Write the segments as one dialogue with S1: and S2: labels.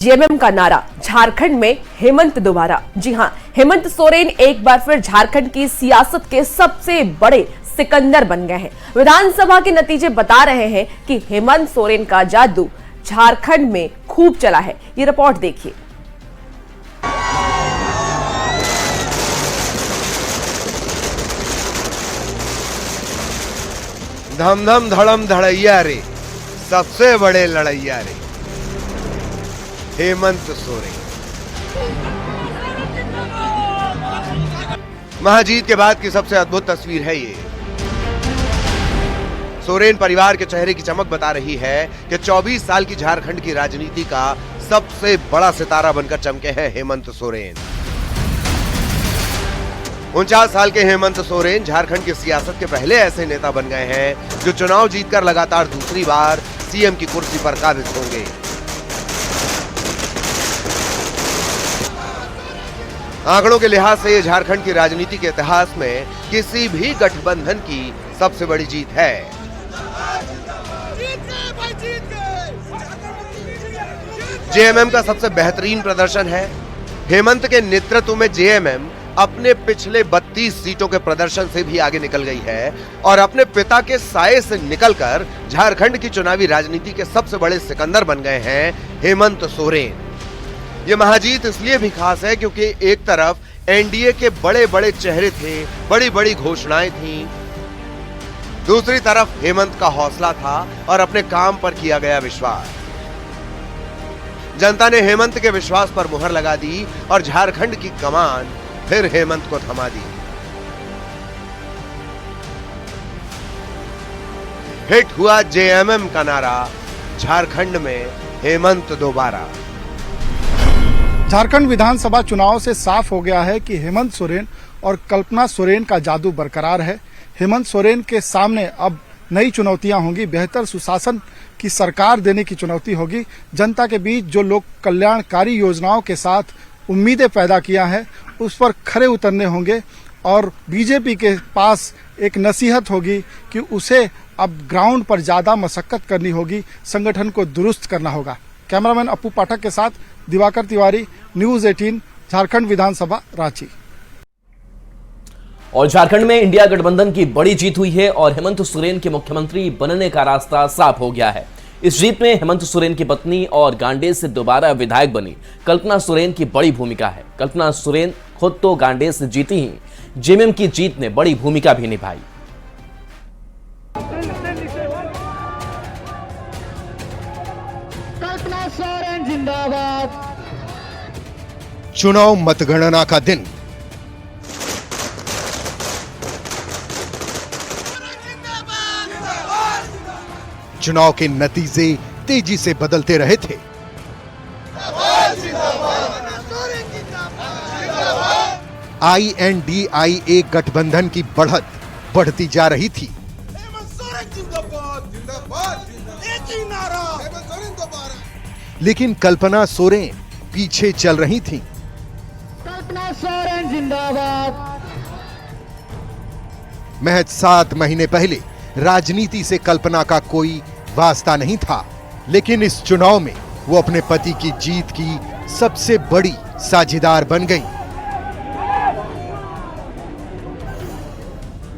S1: JMM का नारा, झारखंड में हेमंत दोबारा। जी हां, हेमंत सोरेन एक बार फिर झारखंड की सियासत के सबसे बड़े सिकंदर बन गए हैं। विधानसभा के नतीजे बता रहे हैं कि हेमंत सोरेन का जादू झारखंड में खूब चला है। ये रिपोर्ट देखिए।
S2: धम धम धड़म धड़ैया रे, सबसे बड़े लड़ैया रे, हेमंत सोरेन। महाजीत के बाद की सबसे अद्भुत तस्वीर है ये। सोरेन परिवार के चेहरे की चमक बता रही है कि 24 साल की झारखंड की राजनीति का सबसे बड़ा सितारा बनकर चमके हैं हेमंत सोरेन। 49 साल के हेमंत सोरेन झारखंड की सियासत के पहले ऐसे नेता बन गए हैं जो चुनाव जीतकर लगातार दूसरी बार सीएम की कुर्सी पर काबिज होंगे। आंकड़ों के लिहाज से ये झारखंड की राजनीति के इतिहास में किसी भी गठबंधन की सबसे बड़ी जीत है। जेएमएम का सबसे बेहतरीन प्रदर्शन है। हेमंत के नेतृत्व में जेएमएम अपने पिछले 32 सीटों के प्रदर्शन से भी आगे निकल गई है और अपने पिता के साये से निकलकर झारखंड की चुनावी राजनीति के सबसे बड़े सिकंदर बन गए हैं हेमंत सोरेन। ये महाजीत इसलिए भी खास है क्योंकि एक तरफ एनडीए के बड़े बड़े चेहरे थे, बड़ी बड़ी घोषणाएं थीं, दूसरी तरफ हेमंत का हौसला था और अपने काम पर किया गया विश्वास। जनता ने हेमंत के विश्वास पर मुहर लगा दी और झारखंड की कमान फिर हेमंत को थमा दी। हिट हुआ जेएमएम का नारा, झारखंड में हेमंत दोबारा।
S3: झारखंड विधानसभा चुनाव से साफ हो गया है कि हेमंत सोरेन और कल्पना सोरेन का जादू बरकरार है। हेमंत सोरेन के सामने अब नई चुनौतियां होंगी। बेहतर सुशासन की सरकार देने की चुनौती होगी। जनता के बीच जो लोग कल्याणकारी योजनाओं के साथ उम्मीदें पैदा किया है उस पर खरे उतरने होंगे और बीजेपी के पास एक नसीहत होगी कि उसे अब ग्राउंड पर ज्यादा मशक्कत करनी होगी, संगठन को दुरुस्त करना होगा। कैमरामैन अप्पू पाठक के साथ दिवाकर तिवारी, न्यूज 18, झारखंड विधानसभा, रांची।
S4: और झारखंड में इंडिया गठबंधन की बड़ी जीत हुई है और हेमंत सोरेन के मुख्यमंत्री बनने का रास्ता साफ हो गया है। इस जीत में हेमंत सोरेन की पत्नी और गांडेय से दोबारा विधायक बनी कल्पना सोरेन की बड़ी भूमिका है। कल्पना सोरेन खुद तो गांडेय से जीती ही, जेएमएम की जीत ने बड़ी भूमिका भी निभाई।
S5: कल्पना सोरेन जिंदाबाद।
S2: चुनाव मतगणना का दिन। चुनाव के नतीजे तेजी से बदलते रहे थे। INDIA गठबंधन की बढ़त बढ़ती जा रही थी। लेकिन कल्पना सोरेन पीछे चल रही थी।
S5: कल्पना सोरेन जिंदाबाद।
S2: महज 7 महीने पहले राजनीति से कल्पना का कोई वास्ता नहीं था, लेकिन इस चुनाव में वो अपने पति की जीत की सबसे बड़ी साझीदार बन गई।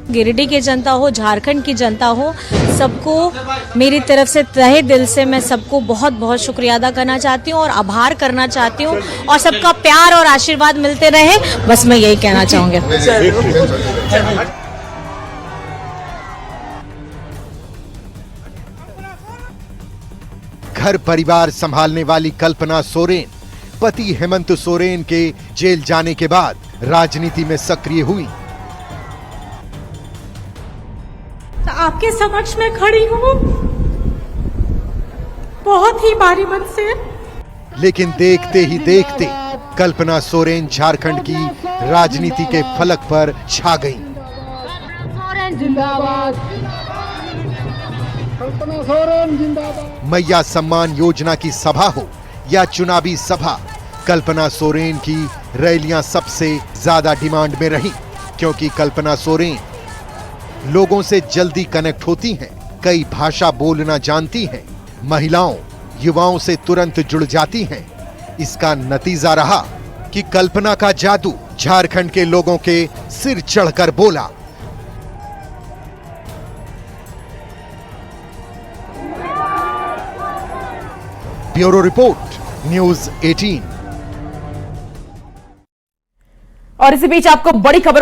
S6: गिरिडीह की जनता हो, झारखंड की जनता हो, सबको मेरी तरफ से तहे दिल से मैं सबको बहुत बहुत शुक्रिया अदा करना चाहती हूँ और आभार करना चाहती हूँ और सबका प्यार और आशीर्वाद मिलते रहे, बस मैं यही कहना चाहूंगी।
S2: घर परिवार संभालने वाली कल्पना सोरेन पति हेमंत सोरेन के जेल जाने के बाद राजनीति में सक्रिय हुई।
S7: तो आपके समक्ष में खड़ी हूँ बहुत ही भारी मन से।
S2: लेकिन देखते ही देखते कल्पना सोरेन झारखंड की राजनीति के फलक पर छा गई। मैया सम्मान योजना की सभा हो या चुनावी सभा, कल्पना सोरेन की रैलियां सबसे ज्यादा डिमांड में रही, क्योंकि कल्पना सोरेन लोगों से जल्दी कनेक्ट होती हैं, कई भाषा बोलना जानती हैं, महिलाओं युवाओं से तुरंत जुड़ जाती हैं,
S8: इसका नतीजा रहा कि कल्पना का जादू झारखंड के लोगों के सिर चढ़कर बोला। Bureau report, news 18।
S1: और इसी बीच आपको बड़ी खबर